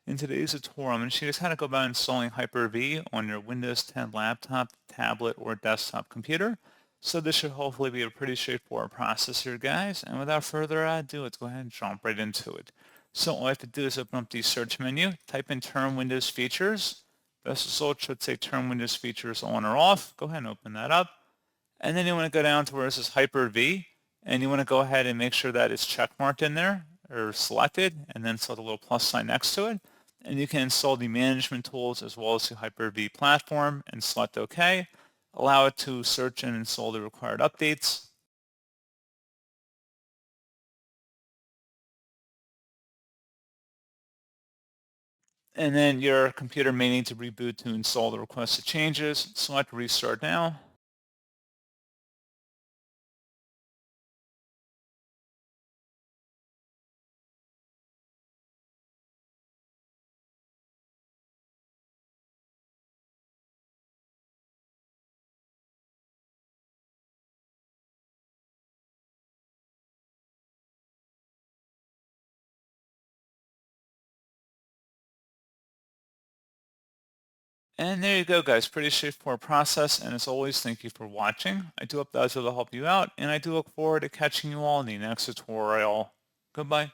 In today's tutorial, I'm going to show you guys how to go about installing Hyper-V on your Windows 10 laptop, tablet, or desktop computer. So this should hopefully be a pretty straightforward process here, guys. And without further ado, let's go ahead and jump right into it. So all I have to do is open up the search menu, type in Turn Windows Features. Best result should say Turn Windows Features on or off. Go ahead and open that up. And then you want to go down to where it says Hyper-V, and you want to go ahead and make sure that it's checkmarked in there or selected, and then select the little plus sign next to it. And you can install the management tools as well as the Hyper-V platform and select OK. Allow it to search and install the required updates. And then your computer may need to reboot to install the requested changes. Select Restart Now. And there you go, guys. Pretty straightforward process. And as always, thank you for watching. I do hope that was able to help you out, and I do look forward to catching you all in the next tutorial. Goodbye.